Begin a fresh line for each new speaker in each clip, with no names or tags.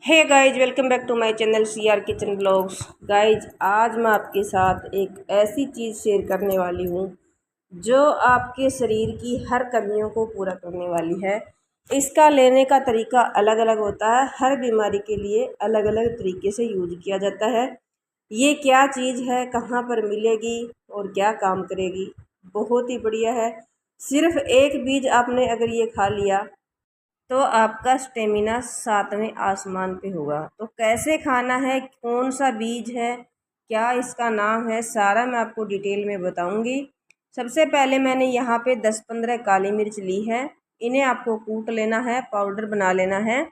Hey guys, welcome back to my channel CR kitchen blogs. Guys, आज मैं आपके साथ एक ऐसी चीज़ शेयर करने वाली हूँ जो आपके शरीर की हर कमियों को पूरा करने वाली है। इसका लेने का तरीका अलग अलग होता है, हर बीमारी के लिए अलग अलग तरीके से यूज किया जाता है। ये क्या चीज़ है, कहाँ पर मिलेगी और क्या काम करेगी, बहुत ही बढ़िया है। सिर्फ एक बीज आपने अगर ये खा लिया तो आपका स्टेमिना 7वें आसमान पे होगा। तो कैसे खाना है, कौन सा बीज है, क्या इसका नाम है, सारा मैं आपको डिटेल में बताऊंगी। सबसे पहले मैंने यहाँ पे 10-15 काली मिर्च ली है। इन्हें आपको कूट लेना है, पाउडर बना लेना है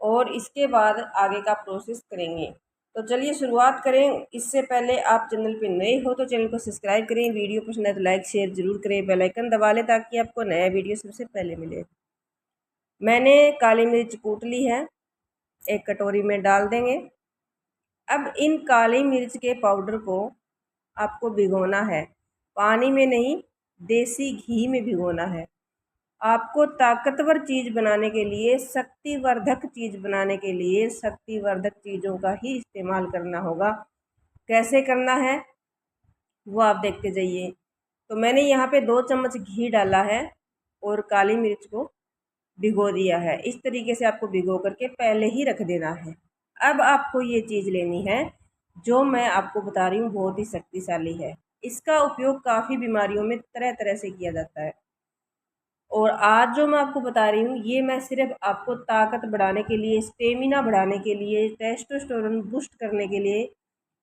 और इसके बाद आगे का प्रोसेस करेंगे। तो चलिए शुरुआत करें। इससे पहले आप चैनल पे नए हो तो चैनल को सब्सक्राइब करें, वीडियो पसंद है तो लाइक शेयर ज़रूर करें, बेल आइकन दबा लें ताकि आपको नया वीडियो सबसे पहले मिले। मैंने काली मिर्च कूट ली है, एक कटोरी में डाल देंगे। अब इन काली मिर्च के पाउडर को आपको भिगोना है, पानी में नहीं, देसी घी में भिगोना है। आपको ताकतवर चीज़ बनाने के लिए, शक्तिवर्धक चीज़ बनाने के लिए शक्तिवर्धक चीज़ों का ही इस्तेमाल करना होगा। कैसे करना है वो आप देखते जाइए। तो मैंने यहाँ पे 2 चम्मच घी डाला है और काली मिर्च को भिगो दिया है। इस तरीके से आपको भिगो करके पहले ही रख देना है। अब आपको ये चीज़ लेनी है जो मैं आपको बता रही हूँ, बहुत ही शक्तिशाली है। इसका उपयोग काफ़ी बीमारियों में तरह तरह से किया जाता है और आज जो मैं आपको बता रही हूँ ये मैं सिर्फ आपको ताकत बढ़ाने के लिए, स्टेमिना बढ़ाने के लिए, टेस्टोस्टेरोन बूस्ट करने के लिए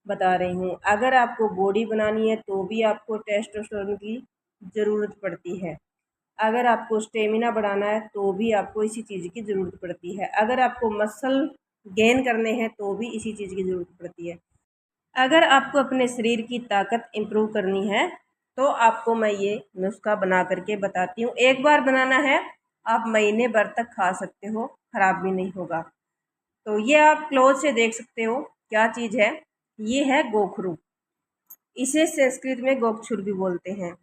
बता रही हूँ। अगर आपको बॉडी बनानी है तो भी आपको टेस्टोस्टेरोन की ज़रूरत पड़ती है। अगर आपको स्टेमिना बढ़ाना है तो भी आपको इसी चीज़ की ज़रूरत पड़ती है। अगर आपको मसल गेन करने हैं तो भी इसी चीज़ की ज़रूरत पड़ती है। अगर आपको अपने शरीर की ताकत इम्प्रूव करनी है तो आपको मैं ये नुस्खा बना करके बताती हूँ। एक बार बनाना है, आप महीने भर तक खा सकते हो, ख़राब भी नहीं होगा। तो ये आप क्लोज से देख सकते हो क्या चीज़ है। ये है गोखरू। इसे संस्कृत में गोखचुर भी बोलते हैं।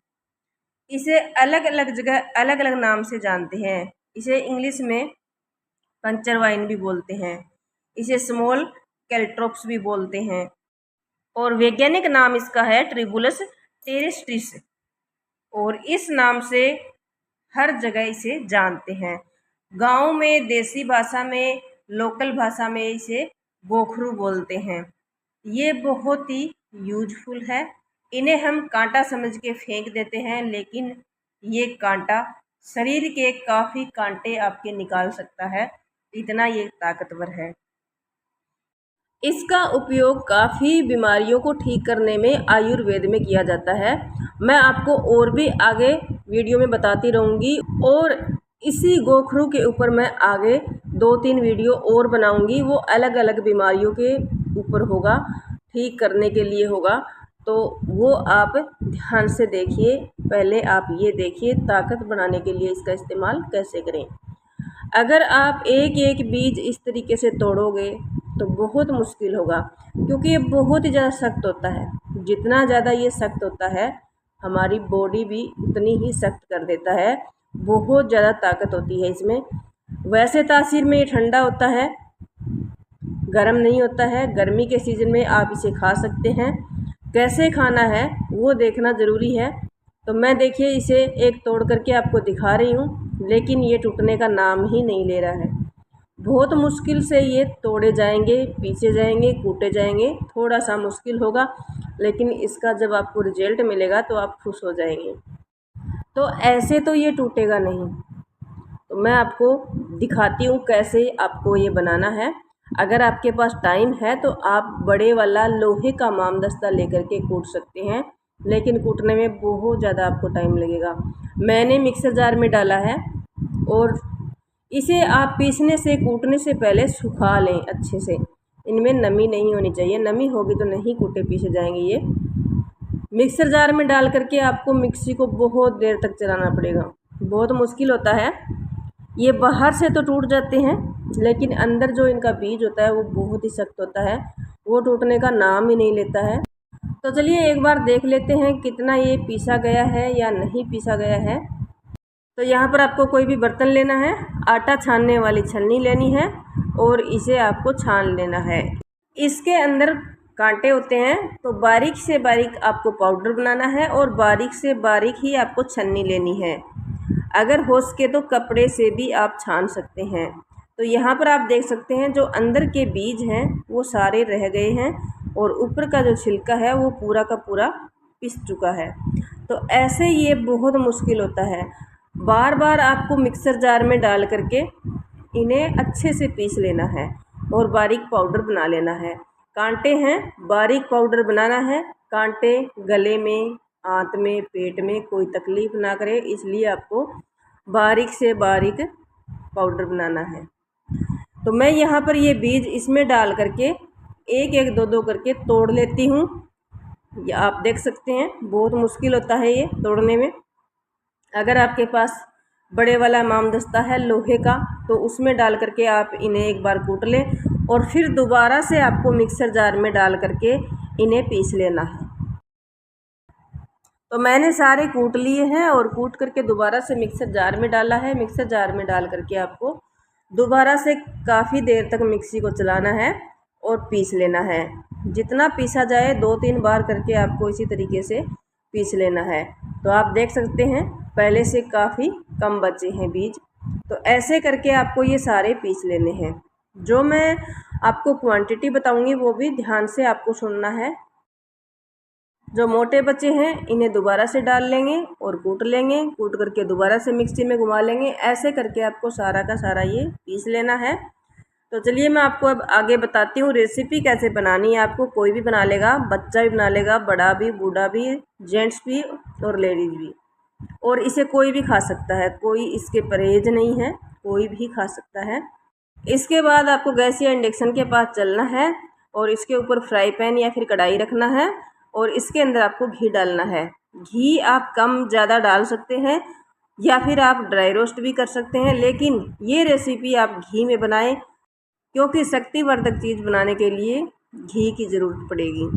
इसे अलग अलग जगह अलग अलग नाम से जानते हैं। इसे इंग्लिश में पंचर वाइन भी बोलते हैं, इसे स्मॉल कैल्ट्रोप्स भी बोलते हैं और वैज्ञानिक नाम इसका है ट्रिबुलस टेरेस्ट्रिस। और इस नाम से हर जगह इसे जानते हैं। गांव में, देसी भाषा में, लोकल भाषा में इसे गोखरू बोलते हैं। ये बहुत ही यूजफुल है। इन्हें हम कांटा समझ के फेंक देते हैं, लेकिन ये कांटा शरीर के काफ़ी कांटे आपके निकाल सकता है, इतना ये ताकतवर है। इसका उपयोग काफ़ी बीमारियों को ठीक करने में आयुर्वेद में किया जाता है। मैं आपको और भी आगे वीडियो में बताती रहूँगी और इसी गोखरू के ऊपर मैं आगे 2-3 वीडियो और बनाऊँगी। वो अलग अलग बीमारियों के ऊपर होगा, ठीक करने के लिए होगा, तो वो आप ध्यान से देखिए। पहले आप ये देखिए ताकत बढ़ाने के लिए इसका इस्तेमाल कैसे करें। अगर आप एक एक बीज इस तरीके से तोड़ोगे तो बहुत मुश्किल होगा, क्योंकि ये बहुत ही ज़्यादा सख्त होता है। जितना ज़्यादा ये सख्त होता है, हमारी बॉडी भी उतनी ही सख्त कर देता है। बहुत ज़्यादा ताकत होती है इसमें। वैसे तासीर में ये ठंडा होता है, गर्म नहीं होता है। गर्मी के सीज़न में आप इसे खा सकते हैं। कैसे खाना है वो देखना ज़रूरी है। तो मैं देखिए इसे एक तोड़ करके आपको दिखा रही हूँ, लेकिन ये टूटने का नाम ही नहीं ले रहा है। बहुत मुश्किल से ये तोड़े जाएंगे, पीसे जाएंगे, कूटे जाएंगे। थोड़ा सा मुश्किल होगा, लेकिन इसका जब आपको रिजल्ट मिलेगा तो आप खुश हो जाएंगे। तो ऐसे तो ये टूटेगा नहीं। तो मैं आपको दिखाती हूँ कैसे आपको ये बनाना है। अगर आपके पास टाइम है तो आप बड़े वाला लोहे का मामदस्ता लेकर के कूट सकते हैं, लेकिन कूटने में बहुत ज़्यादा आपको टाइम लगेगा। मैंने मिक्सर जार में डाला है और इसे आप पीसने से, कूटने से पहले सुखा लें अच्छे से। इनमें नमी नहीं होनी चाहिए, नमी होगी तो नहीं कूटे पीसे जाएंगे ये। मिक्सर जार में डाल करके आपको मिक्सी को बहुत देर तक चलाना पड़ेगा, बहुत मुश्किल होता है। ये बाहर से तो टूट जाते हैं, लेकिन अंदर जो इनका बीज होता है वो बहुत ही सख्त होता है, वो टूटने का नाम ही नहीं लेता है। तो चलिए एक बार देख लेते हैं कितना ये पीसा गया है या नहीं पीसा गया है। तो यहाँ पर आपको कोई भी बर्तन लेना है, आटा छानने वाली छलनी लेनी है और इसे आपको छान लेना है। इसके अंदर कांटे होते हैं, तो बारीक से बारीक आपको पाउडर बनाना है और बारीक से बारीक ही आपको छन्नी लेनी है। अगर हो सके तो कपड़े से भी आप छान सकते हैं। तो यहाँ पर आप देख सकते हैं जो अंदर के बीज हैं वो सारे रह गए हैं और ऊपर का जो छिलका है वो पूरा का पूरा पिस चुका है। तो ऐसे ये बहुत मुश्किल होता है। बार बार आपको मिक्सर जार में डाल करके इन्हें अच्छे से पीस लेना है और बारीक पाउडर बना लेना है। कांटे हैं, बारीक पाउडर बनाना है। कांटे गले में, आंत में, पेट में कोई तकलीफ़ ना करे, इसलिए आपको बारीक से बारीक पाउडर बनाना है। तो मैं यहाँ पर ये बीज इसमें डाल करके एक एक दो दो करके तोड़ लेती हूँ। ये आप देख सकते हैं बहुत मुश्किल होता है ये तोड़ने में। अगर आपके पास बड़े वाला इमामदस्ता है लोहे का, तो उसमें डाल करके आप इन्हें एक बार कूट लें और फिर दोबारा से आपको मिक्सर जार में डाल करके इन्हें पीस लेना है। तो मैंने सारे कूट लिए हैं और कूट करके दोबारा से मिक्सर जार में डाला है। मिक्सर जार में डाल करके आपको दोबारा से काफ़ी देर तक मिक्सी को चलाना है और पीस लेना है। जितना पीसा जाए 2-3 बार करके आपको इसी तरीके से पीस लेना है। तो आप देख सकते हैं पहले से काफ़ी कम बचे हैं बीज। तो ऐसे करके आपको ये सारे पीस लेने हैं। जो मैं आपको क्वांटिटी बताऊंगी वो भी ध्यान से आपको सुनना है। जो मोटे बचे हैं इन्हें दोबारा से डाल लेंगे और कूट लेंगे, कूट करके दोबारा से मिक्सी में घुमा लेंगे। ऐसे करके आपको सारा का सारा ये पीस लेना है। तो चलिए मैं आपको अब आगे बताती हूँ रेसिपी कैसे बनानी है। आपको कोई भी बना लेगा, बच्चा भी बना लेगा, बड़ा भी, बूढ़ा भी, जेंट्स भी और लेडीज़ भी, और इसे कोई भी खा सकता है। कोई इसके परहेज नहीं है, कोई भी खा सकता है। इसके बाद आपको गैस या इंडक्शन के पास चलना है और इसके ऊपर फ्राई पैन या फिर कढ़ाई रखना है और इसके अंदर आपको घी डालना है। घी आप कम ज़्यादा डाल सकते हैं या फिर आप ड्राई रोस्ट भी कर सकते हैं, लेकिन ये रेसिपी आप घी में बनाएं क्योंकि शक्तिवर्धक चीज़ बनाने के लिए घी की ज़रूरत पड़ेगी।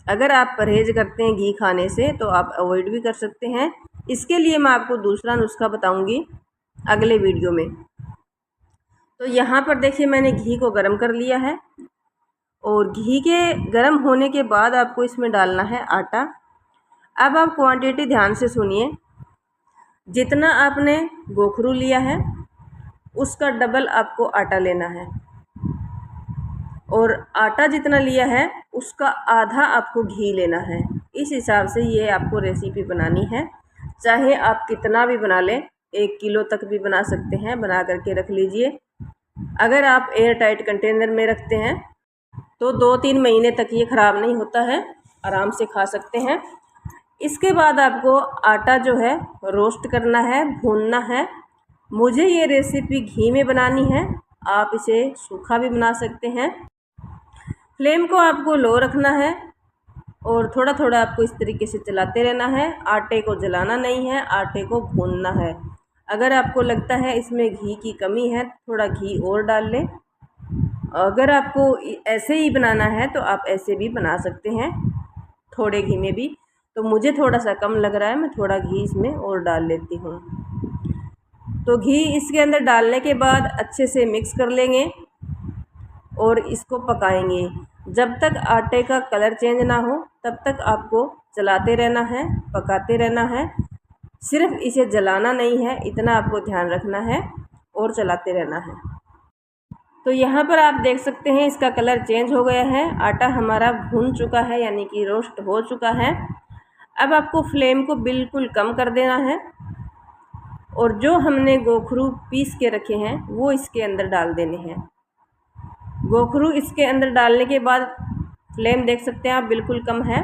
अगर आप परहेज करते हैं घी खाने से तो आप अवॉइड भी कर सकते हैं। इसके लिए मैं आपको दूसरा नुस्खा बताऊंगी अगले वीडियो में। तो यहाँ पर देखिए मैंने घी को गर्म कर लिया है और घी के गर्म होने के बाद आपको इसमें डालना है आटा। अब आप क्वांटिटी ध्यान से सुनिए। जितना आपने गोखरू लिया है उसका डबल आपको आटा लेना है और आटा जितना लिया है उसका आधा आपको घी लेना है। इस हिसाब से ये आपको रेसिपी बनानी है। चाहे आप कितना भी बना लें, 1 किलो तक भी बना सकते हैं, बना करके रख लीजिए। अगर आप एयर टाइट कंटेनर में रखते हैं तो 2-3 महीने तक ये ख़राब नहीं होता है, आराम से खा सकते हैं। इसके बाद आपको आटा जो है रोस्ट करना है, भूनना है। मुझे ये रेसिपी घी में बनानी है, आप इसे सूखा भी बना सकते हैं। फ्लेम को आपको लो रखना है और थोड़ा थोड़ा आपको इस तरीके से चलाते रहना है। आटे को जलाना नहीं है, आटे को भूनना है। अगर आपको लगता है इसमें घी की कमी है, थोड़ा घी और डाल लें। अगर आपको ऐसे ही बनाना है तो आप ऐसे भी बना सकते हैं, थोड़े घी में भी। तो मुझे थोड़ा सा कम लग रहा है, मैं थोड़ा घी इसमें और डाल लेती हूँ। तो घी इसके अंदर डालने के बाद अच्छे से मिक्स कर लेंगे और इसको पकाएंगे। जब तक आटे का कलर चेंज ना हो तब तक आपको चलाते रहना है, पकाते रहना है। सिर्फ इसे जलाना नहीं है, इतना आपको ध्यान रखना है और चलाते रहना है। तो यहाँ पर आप देख सकते हैं इसका कलर चेंज हो गया है, आटा हमारा भून चुका है यानी कि रोस्ट हो चुका है। अब आपको फ्लेम को बिल्कुल कम कर देना है और जो हमने गोखरू पीस के रखे हैं वो इसके अंदर डाल देने हैं। गोखरू इसके अंदर डालने के बाद फ्लेम देख सकते हैं आप बिल्कुल कम है।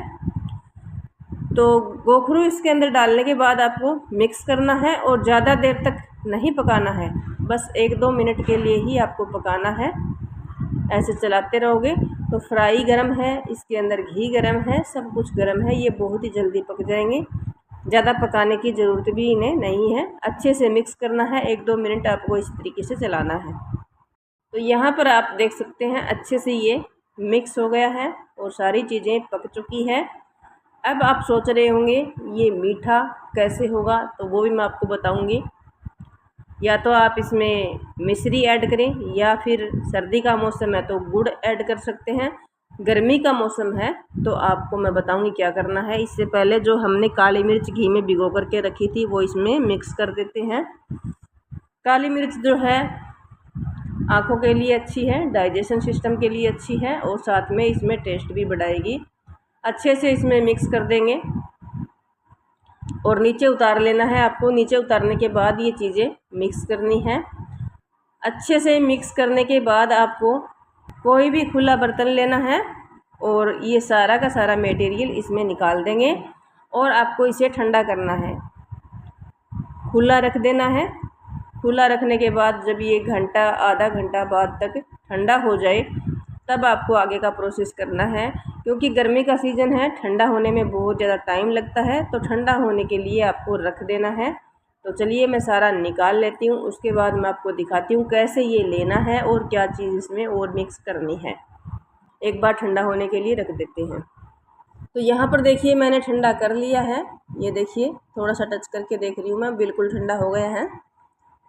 तो गोखरू इसके अंदर डालने के बाद आपको मिक्स करना है और ज़्यादा देर तक नहीं पकाना है, बस 1-2 मिनट के लिए ही आपको पकाना है। ऐसे चलाते रहोगे तो फ्राई गरम है, इसके अंदर घी गरम है, सब कुछ गरम है, ये बहुत ही जल्दी पक जाएंगे। ज़्यादा पकाने की ज़रूरत भी इन्हें नहीं है। अच्छे से मिक्स करना है, 1-2 मिनट आपको इस तरीके से चलाना है। तो यहाँ पर आप देख सकते हैं अच्छे से ये मिक्स हो गया है और सारी चीज़ें पक चुकी हैं। अब आप सोच रहे होंगे ये मीठा कैसे होगा, तो वो भी मैं आपको बताऊंगी। या तो आप इसमें मिश्री ऐड करें, या फिर सर्दी का मौसम है तो गुड़ ऐड कर सकते हैं। गर्मी का मौसम है तो आपको मैं बताऊंगी क्या करना है। इससे पहले जो हमने काली मिर्च घी में भिगो करके रखी थी वो इसमें मिक्स कर देते हैं। काली मिर्च जो है आँखों के लिए अच्छी है, डाइजेशन सिस्टम के लिए अच्छी है, और साथ में इसमें टेस्ट भी बढ़ाएगी। अच्छे से इसमें मिक्स कर देंगे और नीचे उतार लेना है आपको। नीचे उतारने के बाद ये चीज़ें मिक्स करनी है। अच्छे से मिक्स करने के बाद आपको कोई भी खुला बर्तन लेना है और ये सारा का सारा मटेरियल इसमें निकाल देंगे और आपको इसे ठंडा करना है, खुला रख देना है। खुला रखने के बाद जब ये घंटा आधा घंटा बाद तक ठंडा हो जाए तब आपको आगे का प्रोसेस करना है, क्योंकि गर्मी का सीज़न है, ठंडा होने में बहुत ज़्यादा टाइम लगता है, तो ठंडा होने के लिए आपको रख देना है। तो चलिए मैं सारा निकाल लेती हूँ, उसके बाद मैं आपको दिखाती हूँ कैसे ये लेना है और क्या चीज़ इसमें और मिक्स करनी है। एक बार ठंडा होने के लिए रख देते हैं। तो यहाँ पर देखिए मैंने ठंडा कर लिया है, ये देखिए थोड़ा सा टच करके देख रही हूँ मैं, बिल्कुल ठंडा हो गया है।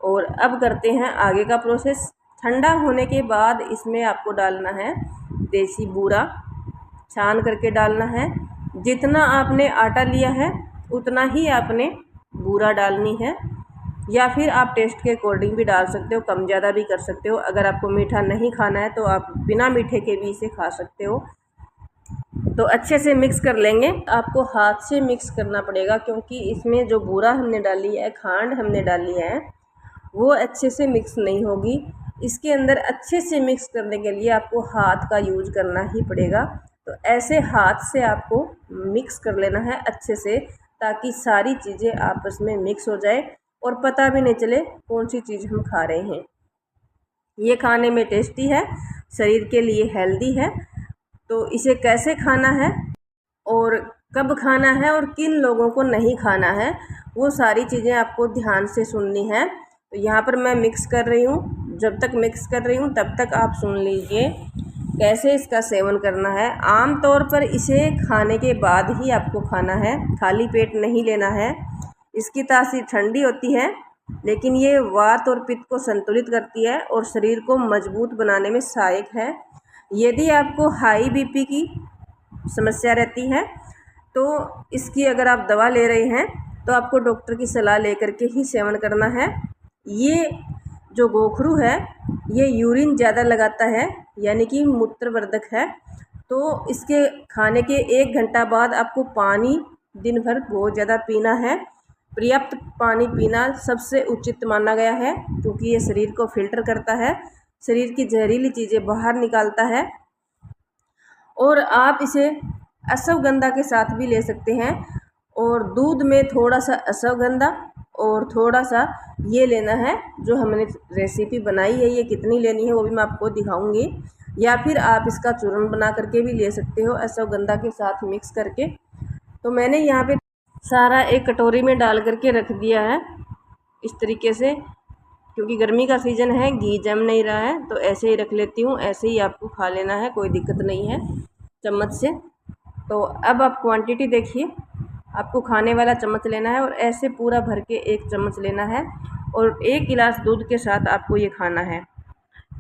और अब करते हैं आगे का प्रोसेस। ठंडा होने के बाद इसमें आपको डालना है देसी बूरा, छान करके डालना है। जितना आपने आटा लिया है उतना ही आपने बूरा डालनी है, या फिर आप टेस्ट के अकॉर्डिंग भी डाल सकते हो, कम ज़्यादा भी कर सकते हो। अगर आपको मीठा नहीं खाना है तो आप बिना मीठे के भी इसे खा सकते हो। तो अच्छे से मिक्स कर लेंगे। आपको हाथ से मिक्स करना पड़ेगा, क्योंकि इसमें जो बूरा हमने डाली है, खांड हमने डाली है, वो अच्छे से मिक्स नहीं होगी। इसके अंदर अच्छे से मिक्स करने के लिए आपको हाथ का यूज करना ही पड़ेगा। तो ऐसे हाथ से आपको मिक्स कर लेना है अच्छे से, ताकि सारी चीज़ें आपस में मिक्स हो जाए और पता भी नहीं चले कौन सी चीज़ हम खा रहे हैं। ये खाने में टेस्टी है, शरीर के लिए हेल्दी है। तो इसे कैसे खाना है और कब खाना है और किन लोगों को नहीं खाना है, वो सारी चीज़ें आपको ध्यान से सुननी है। तो यहाँ पर मैं मिक्स कर रही हूँ, जब तक मिक्स कर रही हूँ तब तक आप सुन लीजिए कैसे इसका सेवन करना है। आम तौर पर इसे खाने के बाद ही आपको खाना है, खाली पेट नहीं लेना है। इसकी तासीर ठंडी होती है, लेकिन ये वात और पित्त को संतुलित करती है और शरीर को मजबूत बनाने में सहायक है। यदि आपको हाई बीपी की समस्या रहती है तो इसकी अगर आप दवा ले रहे हैं तो आपको डॉक्टर की सलाह लेकर के ही सेवन करना है। ये जो गोखरू है ये यूरिन ज़्यादा लगाता है, यानी कि मूत्रवर्धक है। तो इसके खाने के 1 घंटा बाद आपको पानी दिन भर बहुत ज़्यादा पीना है। पर्याप्त पानी पीना सबसे उचित माना गया है, क्योंकि ये शरीर को फिल्टर करता है, शरीर की जहरीली चीज़ें बाहर निकालता है। और आप इसे अश्वगंधा के साथ भी ले सकते हैं, और दूध में थोड़ा सा अश्वगंधा और थोड़ा सा ये लेना है जो हमने रेसिपी बनाई है। ये कितनी लेनी है वो भी मैं आपको दिखाऊंगी, या फिर आप इसका चूर्ण बना करके भी ले सकते हो अश्वगंधा के साथ मिक्स करके। तो मैंने यहाँ पे सारा एक कटोरी में डाल करके रख दिया है इस तरीके से, क्योंकि गर्मी का सीज़न है, घी जम नहीं रहा है, तो ऐसे ही रख लेती हूँ। ऐसे ही आपको खा लेना है, कोई दिक्कत नहीं है चम्मच से। तो अब आप क्वांटिटी देखिए, आपको खाने वाला चम्मच लेना है और ऐसे पूरा भर के 1 चम्मच लेना है, और 1 गिलास दूध के साथ आपको ये खाना है।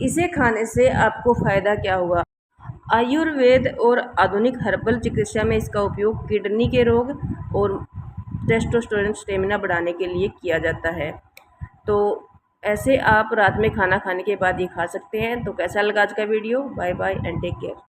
इसे खाने से आपको फ़ायदा क्या होगा? आयुर्वेद और आधुनिक हर्बल चिकित्सा में इसका उपयोग किडनी के रोग और टेस्टोस्टेरोन स्टेमिना बढ़ाने के लिए किया जाता है। तो ऐसे आप रात में खाना खाने के बाद ये खा सकते हैं। तो कैसा लगा आज का video? Bye bye and take care.